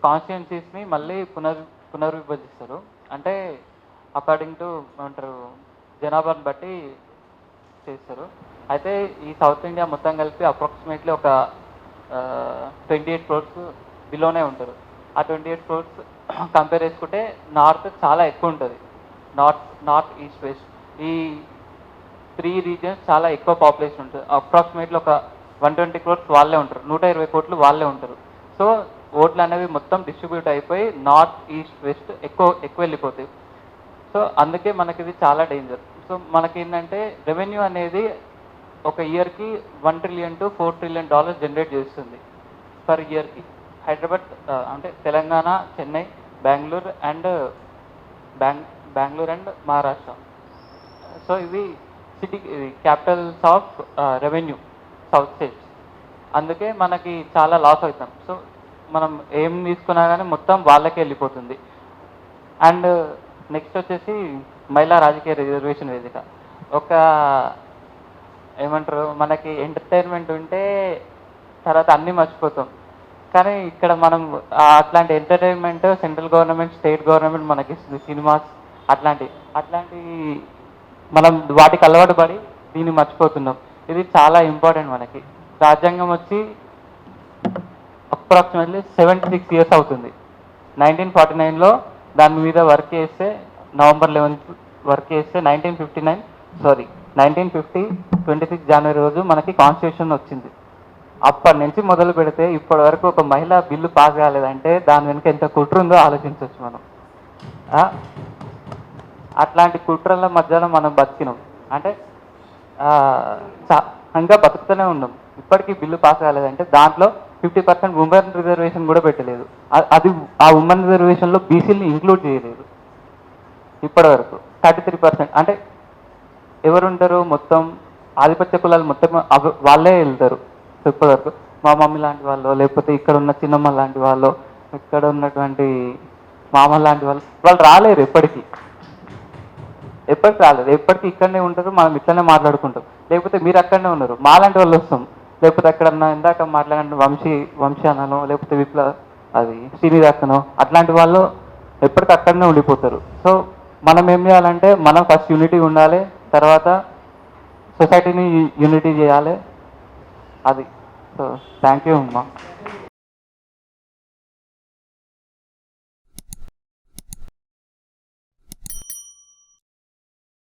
కాన్స్టిట్యున్సీస్ని మళ్ళీ పునర్విభజిస్తారు. అంటే according to ఏమంటారు జనాభాను బట్టి చేస్తారు. అయితే ఈ సౌత్ ఇండియా మొత్తం కలిపి అప్రాక్సిమేట్లీ ఒక 28 crores బిలోనే ఉంటారు. ఆ 28 crores కంపేర్ చేసుకుంటే నార్త్ చాలా ఎక్కువ ఉంటుంది. నార్త్ ఈస్ట్ వెస్ట్ ఈ 3 రీజియన్స్ చాలా ఎక్కువ పాపులేషన్ ఉంటుంది. అప్రాక్సిమేట్లీ ఒక 120 crores వాళ్ళే ఉంటారు, 120 కోట్లు వాళ్ళే ఉంటారు. సో ఓట్లు అనేవి మొత్తం డిస్ట్రిబ్యూట్ అయిపోయి నార్త్ ఈస్ట్ వెస్ట్ ఎక్కువ వెళ్ళిపోతాయి. సో అందుకే మనకి ఇది చాలా డేంజర్. సో మనకి ఏంటంటే రెవెన్యూ అనేది ఒక ఇయర్కి $1 trillion to $4 trillion జనరేట్ చేస్తుంది పర్ ఇయర్కి. హైదరాబాద్ అంటే తెలంగాణ, చెన్నై, బెంగళూరు అండ్ మహారాష్ట్ర. సో ఇవి Capitals of revenue south states. అందుకే మనకి చాలా లాస్ అవుతాం. సో మనం ఏం తీసుకున్నా కానీ మొత్తం వాళ్ళకే వెళ్ళిపోతుంది. అండ్ నెక్స్ట్ వచ్చేసి మహిళా రాజకీయ రిజర్వేషన్ వేదిక. ఒక ఏమంటారు మనకి ఎంటర్టైన్మెంట్ ఉంటే తర్వాత అన్నీ మర్చిపోతాం. కానీ ఇక్కడ మనం అట్లాంటి entertainment central government, state government మనకి ఇస్తుంది. సినిమాస్ అట్లాంటి మనం వాటికి అలవాటు పడి దీన్ని మర్చిపోతున్నాం. ఇది చాలా ఇంపార్టెంట్ మనకి. రాజ్యాంగం వచ్చి అప్రాక్సిమేట్లీ 76 years అవుతుంది. 1949లో దాని మీద వర్క్ చేస్తే November 11th వర్క్ చేస్తే 1950 26 January రోజు మనకి కాన్స్టిట్యూషన్ వచ్చింది. అప్పటి నుంచి మొదలు పెడితే ఇప్పటి వరకు ఒక మహిళా బిల్లు పాస్ కాలేదంటే దాని వెనుక ఎంత కుట్ర ఉందో ఆలోచించవచ్చు మనం. అట్లాంటి కుట్రల మధ్యలో మనం బతికినాం. అంటే ఇంకా బతుకుతూనే ఉన్నాం. ఇప్పటికీ బిల్లు పాస్ కాలేదంటే దాంట్లో 50% ఉమెన్ రిజర్వేషన్ కూడా పెట్టలేదు. అది ఆ ఉమెన్ రిజర్వేషన్లో బీసీని ఇంక్లూడ్ చేయలేదు ఇప్పటి వరకు. 33% అంటే ఎవరుంటారు మొత్తం ఆధిపత్య కులాలు మొత్తం వాళ్ళే వెళ్తారు. ఇప్పటి వరకు మా మమ్మీ లాంటి వాళ్ళు, లేకపోతే ఇక్కడ ఉన్న చిన్నమ్మ లాంటి వాళ్ళు, ఇక్కడ ఉన్నటువంటి మామ లాంటి వాళ్ళు రాలేరు. ఎప్పటికీ రాలేదు. ఎప్పటికీ ఇక్కడనే ఉంటారు. మనం ఇట్లనే మాట్లాడుకుంటాం. లేకపోతే మీరు అక్కడనే ఉన్నారు, మాలాంటి వాళ్ళు వస్తాం. లేకపోతే అక్కడ ఇందాక మాట్లాడిన వంశీ అన్ననో, లేకపోతే శ్రీనివాసనో అట్లాంటి వాళ్ళు ఎప్పటికీ అక్కడనే ఉండిపోతారు. సో మనం ఏం చేయాలంటే మనం ఫస్ట్ యూనిటీ ఉండాలి, తర్వాత సొసైటీని యూనిటీ చేయాలి. అది. సో థ్యాంక్ యూ అమ్మా.